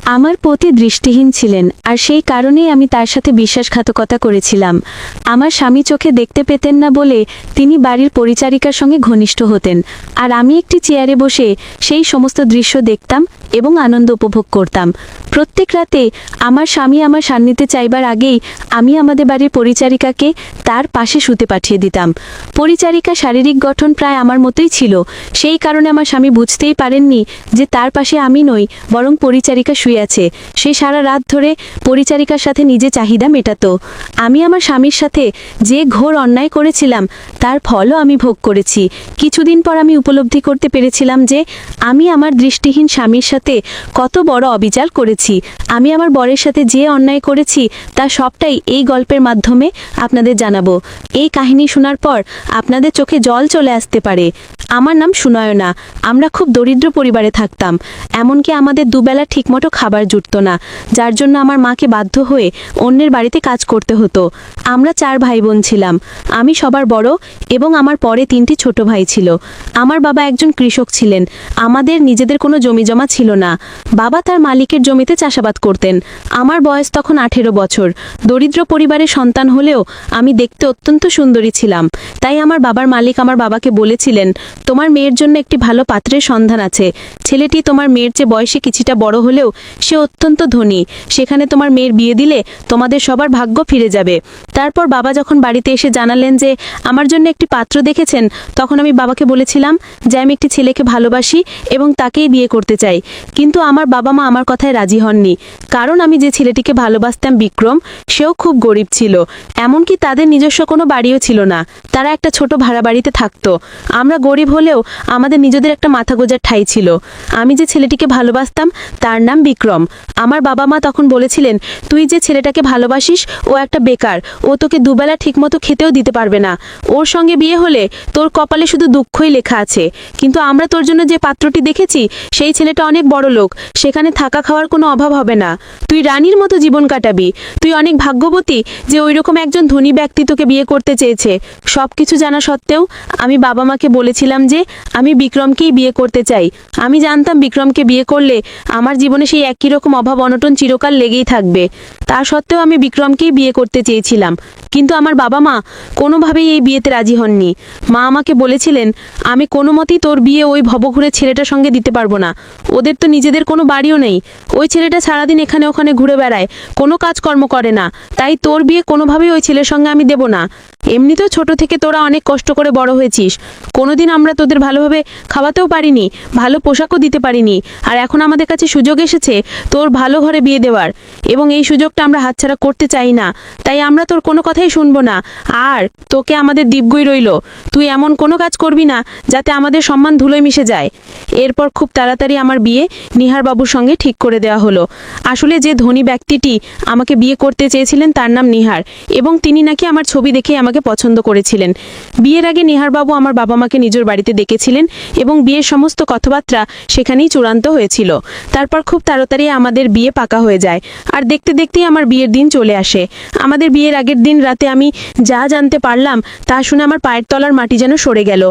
আমার পতি দৃষ্টিহীন ছিলেন, আর সেই কারণেই আমি তার সাথে বিশ্বাসঘাতকতা করেছিলাম। আমার স্বামী চোখে দেখতে পেতেন না বলে তিনি বাড়ির পরিচারিকার সঙ্গে ঘনিষ্ঠ হতেন, আর আমি একটি চেয়ারে বসে সেই সমস্ত দৃশ্য দেখতাম এবং আনন্দ উপভোগ করতাম। প্রত্যেক রাতে আমার স্বামী আমার সান্নিধ্যে চাইবার আগেই আমি আমাদের বাড়ির পরিচারিকাকে তার পাশে শুতে পাঠিয়ে দিতাম। পরিচারিকা শারীরিক গঠন প্রায় আমার মতোই ছিল, সেই কারণে আমার স্বামী বুঝতেই পারেননি যে তার পাশে আমি নই, বরং পরিচারিকা শুয়ে আছে। সে সারা রাত ধরে পরিচারিকার সাথে নিজে চাহিদা মেটাতো। আমি আমার স্বামীর সাথে যে ঘোর অন্যায় করেছিলাম তার ফলও আমি ভোগ করেছি। কিছুদিন পর আমি উপলব্ধি করতে পেরেছিলাম যে আমি আমার দৃষ্টিহীন স্বামীর সাথে কত বড় অবিচার করেছি। আমি আমার বরের সাথে যে অন্যায় করেছি তা সবটাই এই গল্পের মাধ্যমে আপনাদের জানাবো। এই কাহিনী শোনার পর আপনাদের চোখে জল চলে আসতে পারে। আমার নাম সুনয়না। আমরা খুব দরিদ্র পরিবারে থাকতাম, এমনকি আমাদের দুবেলা ঠিকমতো খাবার জুটত না, যার জন্য আমার মাকে বাধ্য হয়ে অন্যের বাড়িতে কাজ করতে হতো। আমরা 4 ভাই বোন ছিলাম, আমি সবার বড় এবং আমার পরে 3টি ছোট ভাই ছিল। আমার বাবা একজন কৃষক ছিলেন। আমাদের নিজেদের কোনো জমি জমা ছিল না। বাবা তার মালিকের জমিতে চাষাবাদ করতেন। আমার বয়স তখন 18 বছর। দরিদ্র পরিবারের সন্তান হলেও আমি দেখতে অত্যন্ত সুন্দরী ছিলাম। তাই আমার বাবার মালিক আমার বাবাকে বলেছিলেন, তোমার মেয়ের জন্য একটি ভালো পাত্রের সন্ধান আছে। ছেলেটি তোমার মেয়ের চেয়ে বয়সে কিছুটা বড় হলেও সে অত্যন্ত ধনী। সেখানে তোমার মেয়ের বিয়ে দিলে তোমাদের সবার ভাগ্য ফিরে যাবে। তারপর বাবা যখন বাড়িতে এসে জানালেন যে আমার জন্য একটি পাত্র দেখেছেন, তখন আমি বাবাকে বলেছিলাম যে আমি একটি ছেলেকে ভালোবাসি এবং তাকেই বিয়ে করতে চাই। কিন্তু আমার বাবা মা আমার কথায় রাজি হননি, কারণ আমি যে ছেলেটিকে ভালোবাসতাম বিক্রম, সেও খুব গরিব ছিল। এমনকি তাদের নিজস্ব কোনো বাড়িও ছিল না, তারা একটা ছোট ভাড়া বাড়িতে থাকতো। আমরা গরিব হলেও আমাদের নিজেদের একটা মাথা গোঁজার ঠাঁই ছিল। আমি যে ছেলেটিকে ভালোবাসতাম তার নাম বিক্রম। আমার বাবা মা তখন বলেছিলেন, তুই যে ছেলেটাকে ভালোবাসিস ও একটা বেকার, ও তোকে দুবেলা ঠিকমতো খেতেও দিতে পারবে না। ওর সঙ্গে বিয়ে হলে তোর কপালে শুধু দুঃখই লেখা আছে। কিন্তু আমরা তোর জন্য যে পাত্রটি দেখেছি সেই ছেলেটা অনেক বড় লোক, সেখানে থাকা খাওয়ার কোনো অভাব হবে না। তুই রানীর মতো জীবন কাটাবি। তুই অনেক ভাগ্যবতী যে ওইরকম একজন ধনী ব্যক্তি তোকে বিয়ে করতে চেয়েছে। সব কিছু জানা সত্ত্বেও আমি বাবা মাকে বলেছিলাম যে আমি বিক্রমকেই বিয়ে করতে চাই। আমি জানতাম বিক্রমকে বিয়ে করলে আমার জীবনে সেই একই রকম অভাব অনটন চিরকাল লেগেই থাকবে। তা সত্ত্বেও আমি বিক্রমকেই বিয়ে করতে চেয়েছিলাম। কিন্তু আমার বাবা মা কোনোভাবেই এই বিয়েতে রাজি হননি। মা আমাকে বলেছিলেন, আমি কোনো মতেই তোর বিয়ে ওই ভবঘুরে ছেলেটার সঙ্গে দিতে পারবো না। ওদের তো নিজেদের কোনো বাড়িও নেই। ওই ছেলেটা সারাদিন এখানে ওখানে ঘুরে বেড়ায়, কোনো কাজকর্ম করে না। তাই তোর বিয়ে কোনোভাবেই ওই ছেলের সঙ্গে আমি দেব না। এমনিতেও ছোট থেকে তোরা অনেক কষ্ট করে বড় হয়েছিস। কোনোদিন আমরা তোদের ভালোভাবে খাওয়াতেও পারিনি, ভালো পোশাকও দিতে পারিনি। আর এখন আমাদের কাছে সুযোগ এসেছে তোর ভালো ঘরে বিয়ে দেওয়ার, এবং এই সুযোগটা আমরা হাতছাড়া করতে চাই না। তাই আমরা তোর কোনো কথাই শুনবো না। আর তোকে আমাদের দিব্যই রইল, তুই এমন কোনো কাজ করবি না যাতে আমাদের সম্মান ধুলোয় মিশে যায়। এরপর খুব তাড়াতাড়ি আমার বিয়ে নিহার বাবুর সঙ্গে ঠিক করে দেওয়া হলো। আসলে যে ধনী ব্যক্তিটি আমাকে বিয়ে করতে চেয়েছিলেন তার নাম নিহার, এবং তিনি নাকি আমার ছবি দেখে আমাকে পছন্দ করেছিলেন। বিয়ের আগে নিহার বাবু আমার বাবা মাকে নিজের বাড়িতে ডেকেছিলেন এবং বিয়ের সমস্ত কথাবার্তা সেখানেই চূড়ান্ত হয়েছিল। তারপর খুব তাড়াতাড়ি আমাদের বিয়ে পাকা হয়ে যায়, আর দেখতে দেখতেই আমার বিয়ের দিন চলে আসে। আমাদের বিয়ের আগের দিন রাতে আমি যা জানতে পারলাম তা শুনে আমার পায়ের তলার মাটি যেন সরে গেল।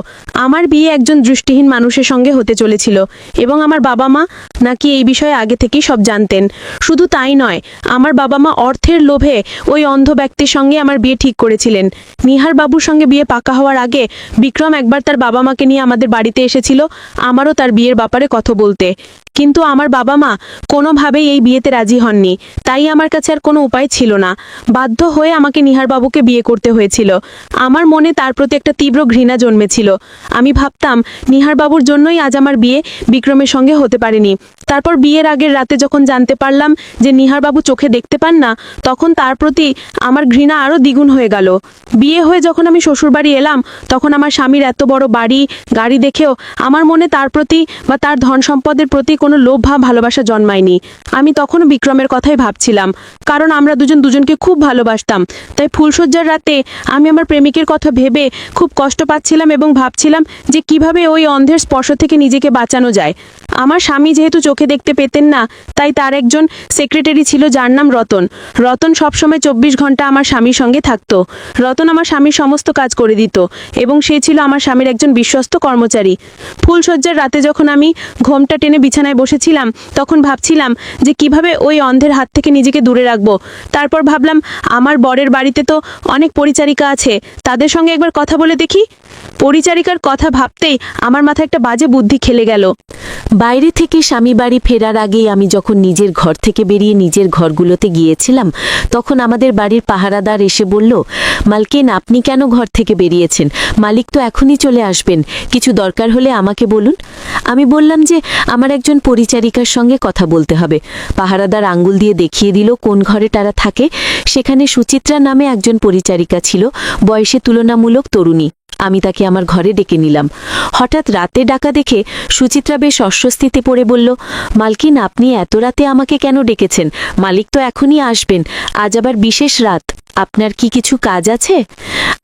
আমার বিয়ে একজন দৃষ্টিহীন মানুষের সঙ্গে হতে চলেছিল, এবং আমার বাবা মা নাকি এই বিষয়ে আগে থেকেই সব জানতেন। শুধু তাই নয়, আমার বাবা মা অর্থের লোভে ওই অন্ধ ব্যক্তির সঙ্গে আমার বিয়ে ঠিক করেছিলেন। নিহার বাবুর সঙ্গে বিয়ে পাকা হওয়ার আগে বিক্রম একবার তার বাবা মাকে নিয়ে আমাদের বাড়িতে এসেছিল, আমারও তার বিয়ের ব্যাপারে কথা বলতে। কিন্তু আমার বাবা মা কোনোভাবেই এই বিয়েতে রাজি হননি। তাই আমার কাছে আর কোনো উপায় ছিল না। বাধ্য হয়ে আমাকে নিহার বাবুকে বিয়ে করতে হয়েছিল। আমার মনে তার প্রতি একটা তীব্র ঘৃণা জন্মেছিল। আমি ভাবতাম নিহার বাবুর জন্যই আজ আমার বিয়ে বিক্রমের সঙ্গে হতে পারেনি। তারপর বিয়ের আগের রাতে যখন জানতে পারলাম যে নিহার বাবু চোখে দেখতে পান না, তখন তার প্রতি আমার ঘৃণা আরও দ্বিগুণ হয়ে গেল। বিয়ে হয়ে যখন আমি শ্বশুরবাড়ি এলাম, তখন আমার স্বামীর এত বড় বাড়ি গাড়ি দেখেও আমার মনে তার প্রতি বা তার ধন সম্পদের প্রতি কোনো লোভ বা ভালোবাসা জন্মায়নি। আমি তখনও বিক্রমের কথাই ভাবছিলাম, কারণ আমরা দুজন দুজনকে খুব ভালোবাসতাম। তাই ফুলশয্যার রাতে আমি আমার প্রেমিকের কথা ভেবে খুব কষ্ট পাচ্ছিলাম এবং ভাবছিলাম যে কিভাবে ওই অন্ধের স্পর্শ থেকে নিজেকে বাঁচানো যায়। আমার স্বামী যেহেতু চোখে দেখতে পেতেন না, তাই তার একজন সেক্রেটারি ছিল যার নাম রতন। রতন সবসময় 24 ঘন্টা আমার স্বামীর সঙ্গে থাকতো। রতন আমার স্বামীর সমস্ত কাজ করে দিত, এবং সে ছিল আমার স্বামীর একজন বিশ্বস্ত কর্মচারী। ফুলশয্যার রাতে যখন আমি ঘোমটা টেনে বিছানায় বিছানায় বসেছিলাম তখন ভাবছিলাম যে কিভাবে ওই অন্ধের হাত থেকে নিজেকে দূরে রাখবো। তারপর ভাবলাম আমার বরের বাড়িতে তো অনেক পরিচারিকা আছে, তাদের সঙ্গে একবার কথা বলে দেখি। পরিচারিকার কথা ভাবতেই আমার মাথায় একটা বাজে বুদ্ধি খেলে গেল। বাইরে থেকে স্বামী বাড়ি ফেরার আগেই আমি যখন নিজের ঘর থেকে বেরিয়ে নিজের ঘরগুলোতে গিয়েছিলাম, তখন আমাদের বাড়ির পাহারাদার এসে বলল, মালকিন আপনি কেন ঘর থেকে বেরিয়েছেন? মালিক তো এখনই চলে আসবেন, কিছু দরকার হলে আমাকে বলুন। আমি বললাম যে আমার একজন পরিচারিকার সঙ্গে কথা বলতে হবে। পাহারাদার আঙ্গুল দিয়ে দেখিয়ে দিল কোন ঘরে তারা থাকে। সেখানে সুচিত্রা নামে একজন পরিচারিকা ছিল, বয়সে তুলনামূলক তরুণী। আমি তাকে আমার ঘরে ডেকে নিলাম। হঠাৎ রাতে ডাকা দেখে সুচিত্রা বেশ অস্বস্তিতে পড়ে বলল, মালকিন আপনি এত রাতে আমাকে কেন ডেকেছেন? মালিক তো এখনই আসবেন, আজ আবার বিশেষ রাত, আপনার কি কিছু কাজ আছে?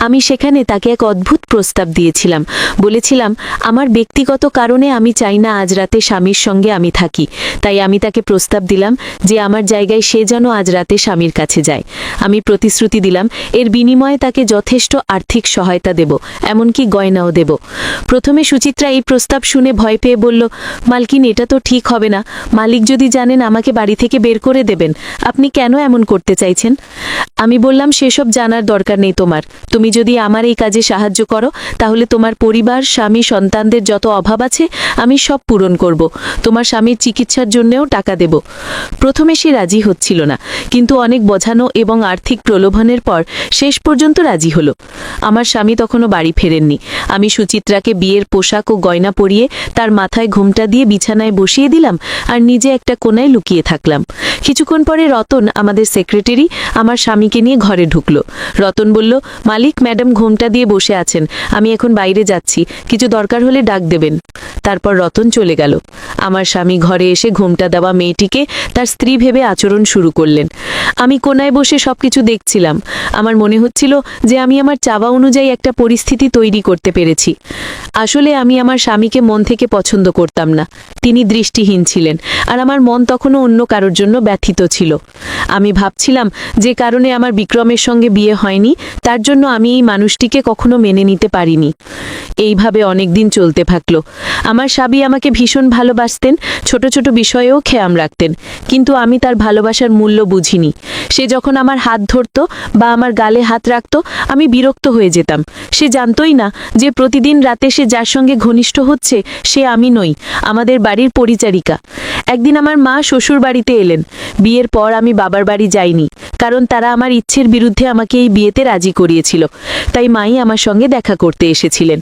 আমি সেখানে তাকে এক অদ্ভুত প্রস্তাব দিয়েছিলাম। বলেছিলাম আমার ব্যক্তিগত কারণে আমি চাই না আজ রাতে স্বামীর সঙ্গে আমি থাকি, তাই আমি তাকে প্রস্তাব দিলাম যে আমার জায়গায় সে যেন আজ রাতে স্বামীর কাছে যায়। আমি প্রতিশ্রুতি দিলাম এর বিনিময়ে তাকে যথেষ্ট আর্থিক সহায়তা দেব, এমনকি গয়নাও দেব। প্রথমে সুচিত্রা এই প্রস্তাব শুনে ভয় পেয়ে বলল, মালকিন এটা তো ঠিক হবে না, মালিক যদি জানেন আমাকে বাড়ি থেকে বের করে দেবেন, আপনি কেন এমন করতে চাইছেন? আমি বললাম সেসব জানার দরকার নেই তোমার, তুমি যদি আমার এই কাজে সাহায্য করো তাহলে তোমার পরিবার, স্বামী, সন্তানদের যত অভাব আছে আমি সব পূরণ করব, তোমার স্বামীর চিকিৎসার জন্যও টাকা দেব। প্রথমে সে রাজি হচ্ছিল না, কিন্তু অনেক বোঝানো এবং আর্থিক প্রলোভনের পর শেষ পর্যন্ত রাজি হলো। আমার স্বামী তখনও বাড়ি ফেরেননি। আমি সুচিত্রাকে বিয়ের পোশাক ও গয়না পরিয়ে তার মাথায় ঘোমটা দিয়ে বিছানায় বসিয়ে দিলাম আর নিজে একটা কোণায় লুকিয়ে থাকলাম। কিছুক্ষণ পরে রতন, আমাদের সেক্রেটারি, আমার স্বামীকে নিয়ে ঘরে ঢুকলো। রতন বলল, মালিক ম্যাডাম ঘোমটা দিয়ে বসে আছেন, আমি এখন বাইরে যাচ্ছি, কিছু দরকার হলে ডাক দেবেন। তারপর রতন চলে গেল। আমার স্বামী ঘরে এসে ঘোমটা দেওয়া মেয়েটিকে তার স্ত্রী ভেবে আচরণ শুরু করলেন। আমি কোণায় বসে সবকিছু দেখছিলাম। আমার মনে হচ্ছিল যে আমি আমার চাওয়া অনুযায়ী একটা পরিস্থিতি তৈরি করতে পেরেছি। আসলে আমি আমার স্বামীকে মন থেকে পছন্দ করতাম না, তিনি দৃষ্টিহীন ছিলেন, আর আমার মন তখনও অন্য কারোর জন্য ব্যথিত ছিল। আমি ভাবছিলাম যে কারণে আমার বিক্রমের সঙ্গে বিয়ে হয়নি, তার জন্য আমি এই মানুষটিকে কখনো মেনে নিতে পারিনি। এইভাবে অনেক দিন চলতে থাকলো। আমার স্বামী আমাকে ভীষণ ভালোবাসতেন, ছোট ছোট বিষয়েও খেয়াল রাখতেন, কিন্তু আমি তার ভালোবাসার মূল্য বুঝিনি। সে যখন আমার হাত ধরত বা আমার গালে হাত রাখত আমি বিরক্ত হয়ে যেতাম। সে জানতই না যে প্রতিদিন রাতে সে যার সঙ্গে ঘনিষ্ঠ হচ্ছে সে আমি নই, আমাদের বাড়ির পরিচারিকা। একদিন আমার মা শ্বশুর বাড়িতে এলেন। বিয়ের পর আমি বাবার বাড়ি যাইনি, কারণ তারা আমার ইচ্ছের বিরুদ্ধে আমাকে এই বিয়েতে রাজি করিয়েছিল, তাই মাই আমার সঙ্গে দেখা করতে এসেছিলেন।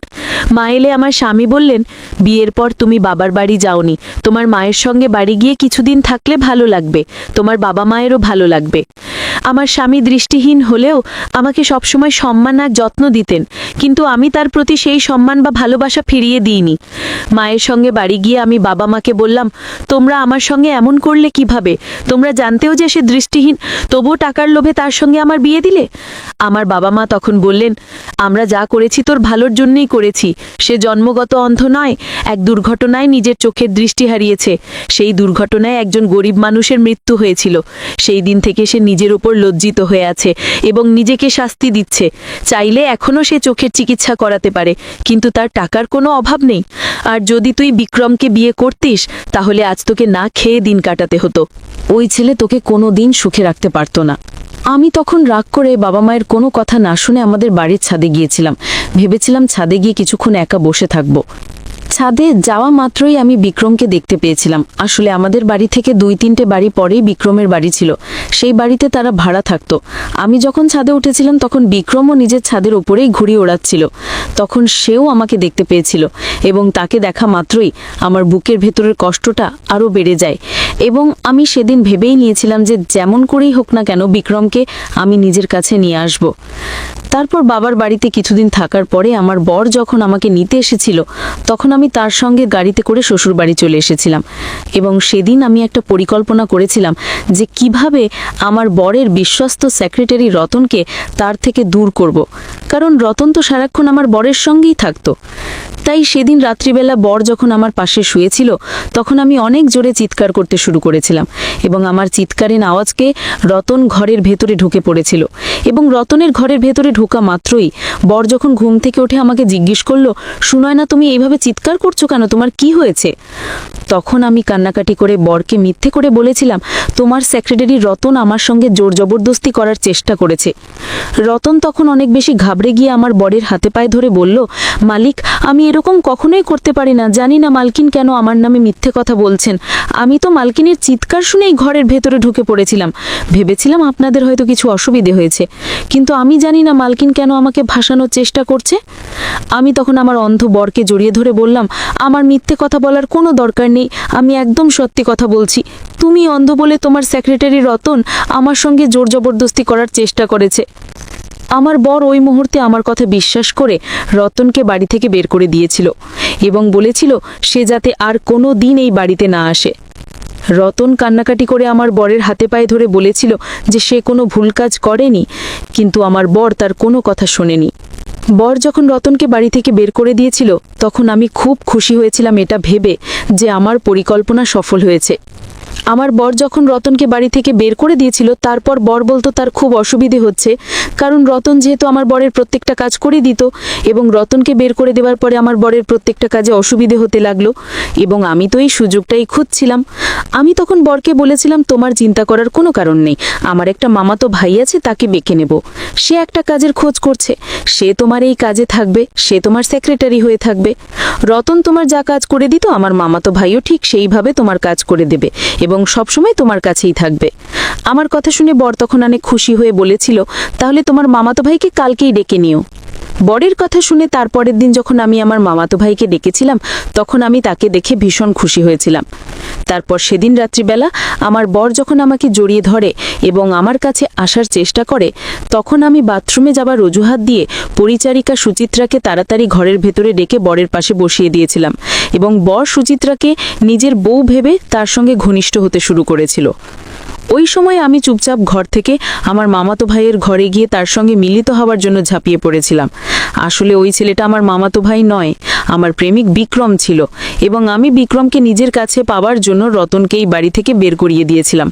মা এলে আমার স্বামী বললেন, বিয়ের পর তুমি বাবার বাড়ি যাওনি, তোমার মায়ের সঙ্গে বাড়ি গিয়ে কিছুদিন থাকলে ভালো লাগবে, তোমার বাবা মায়েরও ভালো লাগবে। আমার স্বামী দৃষ্টিহীন হলেও আমাকে সবসময় সম্মান আর যত্ন দিতেন, কিন্তু আমি তার প্রতি সেই সম্মান বা ভালোবাসা ফিরিয়ে দিইনি। মায়ের সঙ্গে বাড়ি গিয়ে আমি বাবা মাকে বললাম, তোমরা আমার সঙ্গে এমন করলে কিভাবে? তোমরা জানতেও যে সে দৃষ্টিহীন, তবুও টাকার লোভে তার সঙ্গে আমার বিয়ে দিলে? আমার বাবা মা তখন বললেন, আমরা যা করেছি তোর ভালোর জন্যই করেছি, সে জন্মগত অন্ধ নয়, এক দুর্ঘটনায় নিজের চোখের দৃষ্টি হারিয়েছে। সেই দুর্ঘটনায় একজন গরিব মানুষের মৃত্যু হয়েছিল। সেই দিন থেকে সে নিজের উপর লজ্জিত হয়ে আছে এবং নিজেকে শাস্তি দিচ্ছে। চাইলে এখনও সে চোখের চিকিৎসা করাতে পারে, কিন্তু তার টাকার কোনো অভাব নেই। আর যদি তুই বিক্রমকে বিয়ে করতিস তাহলে আজ তোকে না খেয়ে দিন কাটাতে হতো। ওই ছেলে তোকে কোনো দিন সুখে রাখতে পারতো না। আমি তখন রাগ করে বাবা মায়ের কোনো কথা না শুনে আমাদের বাড়ির ছাদে গিয়েছিলাম। ভেবেছিলাম ছাদে গিয়ে কিছুক্ষণ একা বসে থাকবো। ছাদে যাওয়া মাত্রই আমি বিক্রমকে দেখতে পেয়েছিলাম। আসলে আমাদের বাড়ি থেকে 2-3টে বাড়ি পরেই বিক্রমের বাড়ি ছিল, সেই বাড়িতে তারা ভাড়া থাকতো। আমি যখন ছাদে উঠেছিলাম তখন বিক্রমও নিজের ছাদের ওপরেই ঘুড়ি ওড়াচ্ছিল। তখন সেও আমাকে দেখতে পেয়েছিল এবং তাকে দেখা মাত্রই আমার বুকের ভেতরের কষ্টটা আরও বেড়ে যায় এবং আমি সেদিন ভেবেই নিয়েছিলাম যে যেমন করেই হোক না কেন বিক্রমকে আমি নিজের কাছে নিয়ে আসব। তারপর বাবার বাড়িতে কিছুদিন থাকার পরে আমার বর যখন আমাকে নিতে এসেছিল তখন আমি তার সঙ্গে গাড়িতে করে শ্বশুর বাড়ি চলে এসেছিলাম এবং সেদিন আমি একটা পরিকল্পনা করেছিলাম যে কিভাবে আমার বরের বিশ্বস্ত সেক্রেটারি রতনকে তার থেকে দূর করব, কারণ রতন তো সারাক্ষণ আমার বরের সঙ্গেই থাকতো। তাই সেদিন রাত্রিবেলা বর যখন আমার পাশে শুয়েছিল তখন আমি অনেক জোরে চিৎকার করতে শুরু করেছিলাম এবং আমার চিৎকারের আওয়াজকে রতন ঘরের ভেতরে ঢুকে পড়েছিল এবং রতনের ঘরের ভেতরে ঢোকা মাত্রই বর যখন ঘুম থেকে উঠে আমাকে জিজ্ঞেস করলো, সুনয়না তুমি এইভাবে চিৎকার করছো কেন, তোমার কি হয়েছে? তখন আমি কান্নাকাটি করে বরকে মিথ্যে করে বলেছিলাম, তোমার সেক্রেটারি রতন আমার সঙ্গে জোর জবরদস্তি করার চেষ্টা করেছে। রতন তখন অনেক বেশি ঘাবড়ে গিয়ে আমার বরের হাতে পায়ে ধরে বলল, মালিক আমি এরকম কখনোই করতে পারি না, জানি না মালকিন কেন আমার নামে মিথ্যে কথা বলছেন। আমি তো মালকিনের চিৎকার শুনেই ঘরের ভেতরে ঢুকে পড়েছিলাম, ভেবেছিলাম আপনাদের হয়তো কিছু অসুবিধে হয়েছে, কিন্তু আমি জানি না মালকিন কেন আমাকে ভাসানোর চেষ্টা করছে। আমি তখন আমার অন্ধ বরকে জড়িয়ে ধরে বললাম, আমার মিথ্যে কথা বলার কোনো দরকার নেই, আমি একদম সত্যি কথা বলছি। তুমি অন্ধ বলে তোমার সেক্রেটারি রতন আমার সঙ্গে জোর জবরদস্তি করার চেষ্টা করেছে। আমার বর ওই মুহূর্তে আমার কথা বিশ্বাস করে রতনকে বাড়ি থেকে বের করে দিয়েছিল এবং বলেছিল সে যাতে আর কোনো দিন এই বাড়িতে না আসে। রতন কান্নাকাটি করে আমার বরের হাতে পায়ে ধরে বলেছিল যে সে কোনো ভুল কাজ করেনি, কিন্তু আমার বর তার কোনো কথা শোনেনি। বর যখন রতনকে বাড়ি থেকে বের করে দিয়েছিল তখন আমি খুব খুশি হয়েছিলাম এটা ভেবে যে আমার পরিকল্পনা সফল হয়েছে। আমার বর যখন রতনকে বাড়ি থেকে বের করে দিয়েছিল তারপর বর বলতো তার খুব অসুবিধে হচ্ছে, কারণ রতন যেহেতু আমার বরের প্রত্যেকটা কাজ করে দিত এবং রতনকে বের করে দেওয়ার পরে আমার বরের প্রত্যেকটা কাজে অসুবিধে হতে লাগলো এবং আমি তো এই সুযোগটাই খুঁজছিলাম। আমি তখন বরকে বলেছিলাম, তোমার চিন্তা করার কোনো কারণ নেই, আমার একটা মামাতো ভাই আছে, তাকে বেঁকে নেব, সে একটা কাজের খোঁজ করছে, সে তোমার এই কাজে থাকবে, সে তোমার সেক্রেটারি হয়ে থাকবে। রতন তোমার যা কাজ করে দিত আমার মামাতো ভাইও ঠিক সেইভাবে তোমার কাজ করে দেবে এবং সবসময় তোমার কাছেই থাকবে। আমার কথা শুনে বর তখন অনেক খুশি হয়ে বলেছিল, তাহলে তোমার মামাতো ভাইকে কালকেই ডেকে নিও। বরের কথা শুনে তারপরের দিন যখন আমি আমার মামাতো ভাইকে ডেকেছিলাম তখন আমি তাকে দেখে ভীষণ খুশি হয়েছিলাম। তারপর সেদিন রাত্রিবেলা আমার বর যখন আমাকে জড়িয়ে ধরে এবং আমার কাছে আসার চেষ্টা করে তখন আমি বাথরুমে যাবার অজুহাত দিয়ে পরিচারিকা সুচিত্রাকে তাড়াতাড়ি ঘরের ভেতরে ডেকে বরের পাশে বসিয়ে দিয়েছিলাম এবং বর সুচিত্রাকে নিজের বউ ভেবে তার সঙ্গে ঘনিষ্ঠ হতে শুরু করেছিল। ওই সময় আমি চুপচাপ ঘর থেকে আমার মামাতো ভাইয়ের ঘরে গিয়ে তার সঙ্গে মিলিত হওয়ার জন্য ঝাঁপিয়ে পড়েছিলাম। আসলে ওই ছেলেটা আমার মামাতো ভাই নয়, আমার প্রেমিক বিক্রম ছিল এবং আমি বিক্রমকে নিজের কাছে পাওয়ার জন্য রতনকে এই বাড়ি থেকে বের করিয়ে দিয়েছিলাম,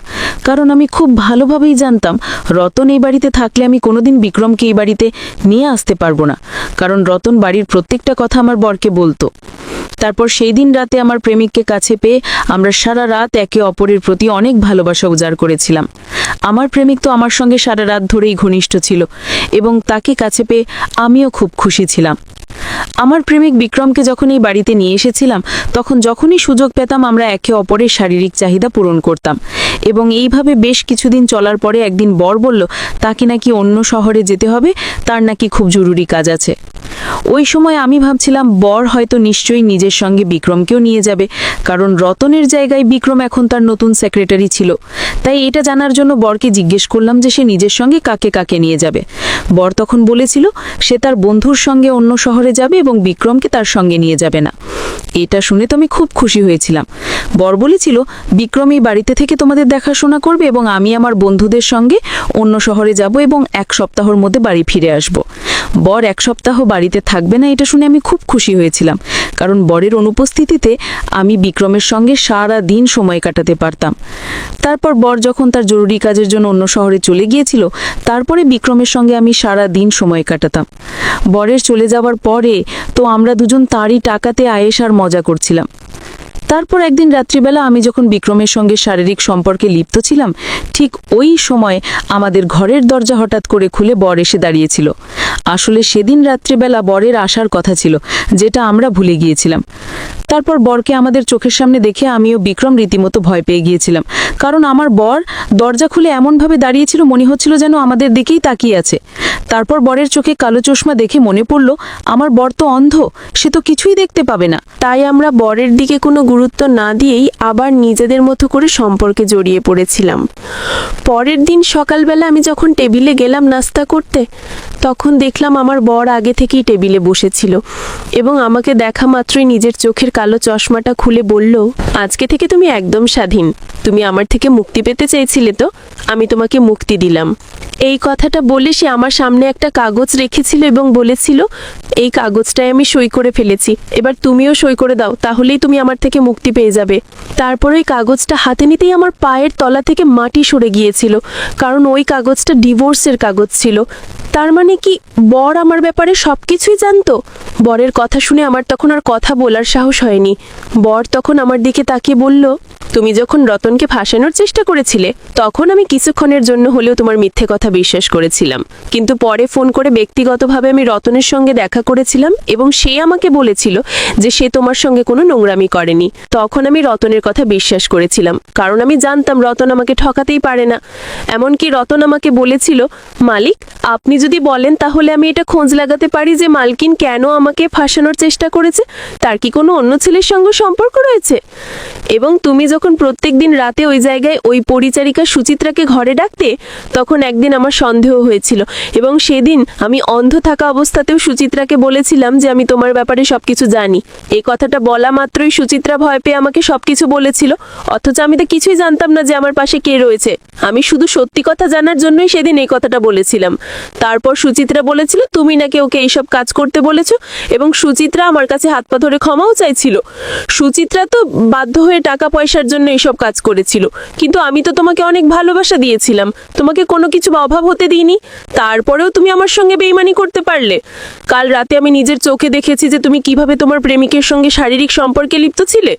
কারণ আমি খুব ভালোভাবেই জানতাম রতন এই বাড়িতে থাকলে আমি কোনোদিন বিক্রমকে এই বাড়িতে নিয়ে আসতে পারবো না, কারণ রতন বাড়ির প্রত্যেকটা কথা আমার বরকে বলতো। তারপর সেই দিন রাতে আমার প্রেমিককে কাছে পেয়ে আমরা সারা রাত একে অপরের প্রতি অনেক ভালোবাসা উজাড় করেছিলাম। আমার প্রেমিক তো আমার সঙ্গে সারা রাত ধরেই ঘনিষ্ঠ ছিল এবং তাকে কাছে পেয়ে আমিও খুব খুশি ছিলাম। আমার প্রেমিক বিক্রমকে যখন এই বাড়িতে নিয়ে এসেছিলাম তখন যখনই সুযোগ পেতাম আমরা একে অপরের শারীরিক চাহিদা পূরণ করতাম এবং এইভাবে বেশ কিছুদিন চলার পরে একদিন বর বলল তাকে নাকি অন্য শহরে যেতে হবে, তার নাকি খুব জরুরি কাজ আছে। ওই সময় আমি ভাবছিলাম বর হয়তো নিশ্চয়ই নিজের সঙ্গে বিক্রমকেও নিয়ে যাবে, কারণ রতনের জায়গায় বিক্রম এখন তার নতুন সেক্রেটারি ছিল। তাই এটা জানার জন্য বরকে জিজ্ঞেস করলাম যে সে নিজের সঙ্গে কাকে কাকে নিয়ে যাবে। বর তখন বলেছিল সে তার বন্ধুর সঙ্গে অন্য শহরে যাবে এবং বিক্রমকে তার সঙ্গে নিয়ে যাবে না। এটা শুনে তো আমি খুব খুশি হয়েছিলাম। বর বলেছিল বিক্রম এই বাড়িতে থেকে তোমাদের দেখাশোনা করবে এবং আমি আমার বন্ধুদের সঙ্গে অন্য শহরে যাব এবং 1 সপ্তাহের মধ্যে বাড়ি ফিরে আসব। বর 1 সপ্তাহ বাড়িতে থাকবে না এটা শুনে আমি খুব খুশি হয়েছিলাম, কারণ বরের অনুপস্থিতিতে আমি বিক্রমের সঙ্গে সারা দিন সময় কাটাতে পারতাম। তারপর বর যখন তার জরুরি কাজের জন্য অন্য শহরে চলে গিয়েছিল তারপরে বিক্রমের সঙ্গে আমি সারা দিন সময় কাটাতাম। বরের চলে যাওয়ার পরে তো আমরা দুজন তারই টাকাতে আয়েশ আর মজা করছিলাম। তারপর একদিন রাত্রিবেলা আমি যখন বিক্রমের সঙ্গে শারীরিক সম্পর্কে লিপ্ত ছিলাম ঠিক ওই সময় আমাদের ঘরের দরজা হঠাৎ করে খুলে বর এসে দাঁড়িয়েছিল। আসলে সেদিন রাত্রিবেলা বরের আসার কথা ছিল, যেটা আমরা ভুলে গিয়েছিলাম। তারপর বরকে আমাদের চোখের সামনে দেখে আমিও বিক্রম রীতিমতো ভয় পেয়ে গিয়েছিলাম, কারণ আমার বর দরজা খুলে এমনভাবে দাঁড়িয়েছিল মনে হচ্ছিল যেন আমাদের দিকেই তাকিয়ে আছে। তারপর বরের চোখে কালো চশমা দেখে মনে পড়ল আমার বর তো অন্ধ, সে তো কিছুই দেখতে পাবে না। তাই আমরা বরের দিকে কোনো গুরুত্ব না দিয়েই আবার নিজেদের মতো করে সম্পর্কে জড়িয়ে পড়েছিলাম। পরের দিন সকালবেলা আমি যখন টেবিলে গেলাম নাস্তা করতে তখন দেখলাম আমার বর আগে থেকেই টেবিলে বসেছিল এবং আমাকে দেখা মাত্রই নিজের চোখের কালো চশমাটা খুলে বলল, আজকে থেকে তুমি একদম স্বাধীন, তুমি আমার থেকে মুক্তি পেতে চেয়েছিলে তো, আমি তোমাকে মুক্তি দিলাম। এই কথাটা বলে সে আমার সামনে একটা কাগজ রেখেছিল এবং বলেছিল, এই কাগজটায় আমি সই করে ফেলেছি, এবার তুমিও সই করে দাও, তাহলেই তুমি আমার থেকে মুক্তি পেয়ে যাবে। তারপর ওই কাগজটা হাতে নিতেই আমার পায়ের তলা থেকে মাটি সরে গিয়েছিল, কারণ ওই কাগজটা ডিভোর্সের কাগজ ছিল। তার মানে কি বর আমার ব্যাপারে সবকিছুই জানতো? বরের কথা শুনে আমার তখন আর কথা বলার সাহস হয়নি। বর তখন আমার দিকে তাকিয়ে বলল, তুমি যখন রতনকে ফাঁসানোর চেষ্টা করেছিলে তখন আমি কিছুক্ষণের জন্য হলেও তোমার মিথ্যে কথা বিশ্বাস করেছিলাম, কিন্তু পরে ফোন করে ব্যক্তিগতভাবে আমি রতনের সঙ্গে দেখা করেছিলাম এবং সে আমাকে বলেছিল যে সে তোমার সঙ্গে কোনো নোংরামি করেনি। তখন আমি রতনের কথা বিশ্বাস করেছিলাম, কারণ আমি জানতাম রতন আমাকে ঠকাতেই পারে না। এমনকি রতন আমাকে বলেছিল, মালিক আপনি যদি বলেন তাহলে আমি এটা খোঁজ লাগাতে পারি যে মালকিন কেন আমাকে ফাঁসানোর চেষ্টা করেছে, তার কি কোনো অন্য ছেলের সঙ্গে সম্পর্ক রয়েছে। এবং তুমি যখন প্রত্যেকদিন রাতে ওই জায়গায় ওই পরিচারিকা সুচিত্রাকে ঘরে ডাকতে, তখন একদিন আমার সন্দেহ হয়েছিল এবং সেদিন আমি অন্ধ থাকা অবস্থাতেও সুচিত্রাকে বলেছিলাম যে আমি তোমার ব্যাপারে সবকিছু জানি। এই কথাটা বলা মাত্রই সুচিত্রা ভয় পেয়ে আমাকে সবকিছু বলেছিল, অথচ আমি তো কিছুই জানতাম না যে আমার পাশে কে রয়েছে। আমি শুধু সত্যি কথা জানার জন্যই সেদিন এই কথাটা বলেছিলাম। তারপর সুচিত্রা বলেছিল তুমি নাকি ওকে এইসব কাজ করতে বলেছো, এবং সুচিত্রা আমার কাছে হাত পা ধরে ক্ষমাও চাইছিল। সুচিত্রা তো বাধ্য হয়ে টাকা পয়সার জন্য এইসব কাজ করেছিল, কিন্তু আমি তো তোমাকে অনেক ভালোবাসা দিয়েছিলাম, তোমাকে কোনো কিছু অভাব হতে দিইনি। তারপরেও তুমি আমার সঙ্গে বেইমানি করতে পারলে। কাল রাতে আমি নিজের চোখে দেখেছি যে তুমি কিভাবে তোমার প্রেমিকের সঙ্গে শারীরিক সম্পর্কে লিপ্ত ছিলে।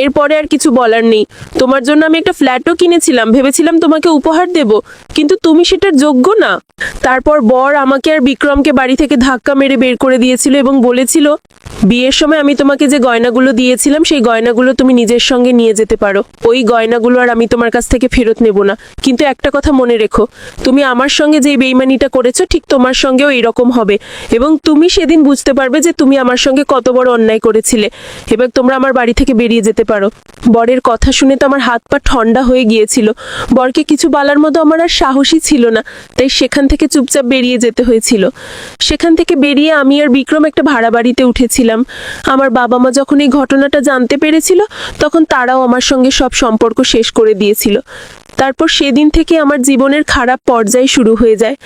এরপরে আর কিছু বলার নেই। তোমার জন্য আমি একটা ফ্ল্যাটও কিনেছিলাম, ভেবেছিলাম তোমাকে উপহার দেব, কিন্তু তুমি সেটার যোগ্য না। তারপর বর আমাকে আর বিক্রমকে বাড়ি থেকে ধাক্কা মেরে বের করে দিয়েছিল এবং বলেছিল, বিয়ের সময় আমি তোমাকে যে গয়নাগুলো দিয়েছিলাম সেই গয়নাগুলো তুমি নিজের সঙ্গে নিয়ে যেতে পারো, ওই গয়নাগুলো আর আমি তোমার কাছ থেকে ফেরত নেব না। কিন্তু একটা কথা মনে রেখো, তুমি আমার সঙ্গে যে বেইমানিটা করেছো ঠিক তোমার সঙ্গেও এইরকম হবে, এবং তুমি সেদিন বুঝতে পারবে যে তুমি আমার সঙ্গে কত বড় অন্যায় করেছিলে। এবার তোমরা আমার বাড়ি থেকে বেরিয়ে যেতে পারো। বরের কথা শুনে তো আমার হাত পা ঠান্ডা হয়ে গিয়েছিল। বরকে কিছু বলার মতো আমার আর সাহসই ছিল না, তাই সেখান থেকে চুপচাপ বেরিয়ে যেতে হয়েছিল। সেখান থেকে বেরিয়ে আমি আর বিক্রম একটা ভাড়া বাড়িতে উঠেছিলাম। আমার বাবা মা যখন এই ঘটনাটা জানতে পেরেছিল তখন তারাও আমার সঙ্গে সব সম্পর্ক শেষ করে দিয়েছিল। তারপর সেদিন থেকে আমার জীবনের খারাপ পর্যায় শুরু হয়ে যায়।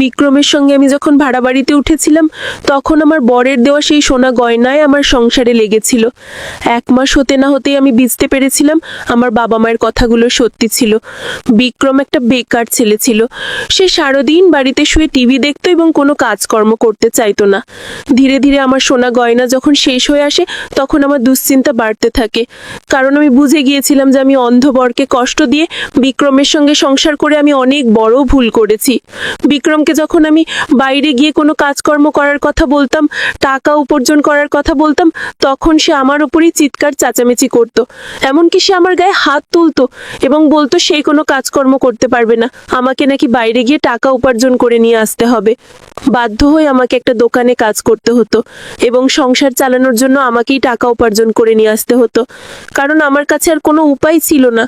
বিক্রমের সঙ্গে আমি যখন ভাড়া বাড়িতে উঠেছিলাম তখন আমার বরের দেওয়া সেই সোনা গয়নায় আমার সংসারে লেগেছিল। 1 মাস হতে না হতেই আমি বুঝতে পেরেছিলাম আমার বাবা মায়ের কথাগুলো সত্যি ছিল। বিক্রম একটা বেকার ছেলে ছিল। সে সারাদিন বাড়িতে শুয়ে টিভি দেখতো এবং কোনো কাজকর্ম করতে চাইতো না। ধীরে ধীরে আমার সোনা গয়না যখন শেষ হয়ে আসে তখন আমার দুশ্চিন্তা বাড়তে থাকে, কারণ আমি বুঝে গিয়েছিলাম যে আমি অন্ধ বরকে কষ্ট দিয়ে বিক্রমের সঙ্গে সংসার করে আমি অনেক বড় ভুল করেছি। বিক্রমকে যখন আমি বাইরে গিয়ে কোনো কাজকর্ম করার কথা বলতাম, টাকা উপার্জন করার কথা বলতাম, তখন সে আমার উপরই চিৎকার চেঁচামেচি করত। এমনকি সে আমার গায়ে হাত তুলতো এবং বলতো সেই কোনো কাজকর্ম করতে পারবে না, আমাকে নাকি বাইরে গিয়ে টাকা উপার্জন করে নিয়ে আসতে হবে। বাধ্য হয়ে আমাকে একটা দোকানে কাজ করতে হতো এবং সংসার চালানোর জন্য আমাকেই টাকা উপার্জন করে নিয়ে আসতে হতো, কারণ আমার কাছে আর কোনো উপায় ছিল না।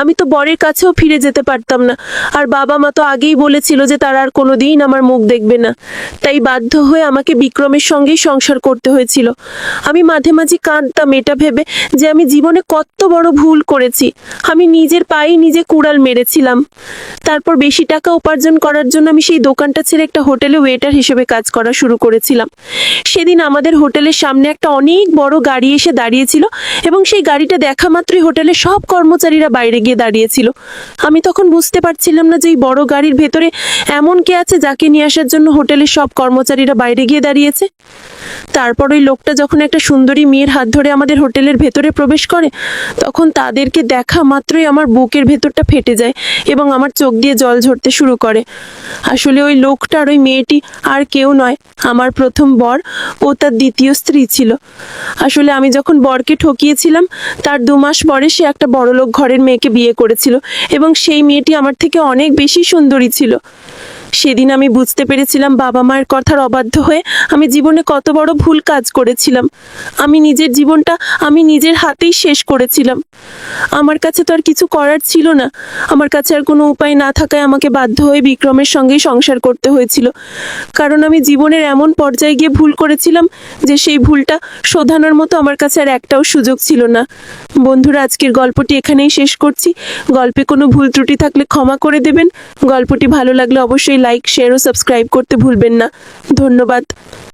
আমি তো বরের কাছেও ফিরে যেতে পারতাম না, আর বাবা মা তো আগেই বলেছিল যে তারা আর কোনোদিন আমার মুখ দেখবে না। তাই বাধ্য হয়ে আমাকে বিক্রমের সঙ্গেই সংসার করতে হয়েছিল। আমি মাঝে মাঝে কাঁদতাম এটা ভেবে যে আমি জীবনে কত বড় ভুল করেছি। আমি নিজের পায়ে নিজে কুড়াল মেরেছিলাম। তারপর বেশি টাকা উপার্জন করার জন্য আমি সেই দোকানটা ছেড়ে একটা হোটেলে ওয়েটার হিসেবে কাজ করা শুরু করেছিলাম। সেদিন আমাদের হোটেলের সামনে একটা অনেক বড় গাড়ি এসে দাঁড়িয়েছিল এবং সেই গাড়িটা দেখা মাত্রই হোটেলের সব কর্মচারীরা বাইরে গিয়ে দাঁড়িয়েছিল। আমি তখন বুঝতে পারছিলাম না যে এই বড় গাড়ির ভেতরে এমন কে আছে যাকে নিয়ে আসার জন্য হোটেলের সব কর্মচারীরা বাইরে গিয়ে দাঁড়িয়েছে। তারপর ওই লোকটা যখন একটা সুন্দরী মেয়ের হাত ধরে আমাদের হোটেলের ভেতরে প্রবেশ করে, তখন তাদেরকে দেখা মাত্রই আমার বুকের ভেতরটা ফেটে যায় এবং আমার চোখ দিয়ে জল ঝরতে শুরু করে। আসলে ওই লোকটা আর ওই মেয়েটি আর কেউ নয়, আমার প্রথম বর ও তার দ্বিতীয় স্ত্রী ছিল। আসলে আমি যখন বরকে ঠকিয়েছিলাম তার 2 মাস পরে সে একটা বড়লোক ঘরের মেয়েকে বিয়ে করেছিল এবং সেই মেয়েটি আমার থেকে অনেক বেশি সুন্দরী ছিল। সেদিন আমি বুঝতে পেরেছিলাম বাবা মায়ের কথার অবাধ্য হয়ে আমি জীবনে কত বড় ভুল কাজ করেছিলাম। আমি নিজের জীবনটা আমি নিজের হাতেই শেষ করেছিলাম। আমার কাছে তো আর কিছু করার ছিল না। আমার কাছে আর কোনো উপায় না থাকায় আমাকে বাধ্য হয়ে বিক্রমের সঙ্গেই সংসার করতে হয়েছিল, কারণ আমি জীবনের এমন পর্যায়ে গিয়ে ভুল করেছিলাম যে সেই ভুলটা শোধানোর মতো আমার কাছে আর একটাও সুযোগ ছিল না। বন্ধুরা, আজকের গল্পটি এখানেই শেষ করছি। গল্পে কোনো ভুল ত্রুটি থাকলে ক্ষমা করে দেবেন। গল্পটি ভালো লাগলে অবশ্যই লাইক, শেয়ার ও সাবস্ক্রাইব করতে ভুলবেন না। ধন্যবাদ।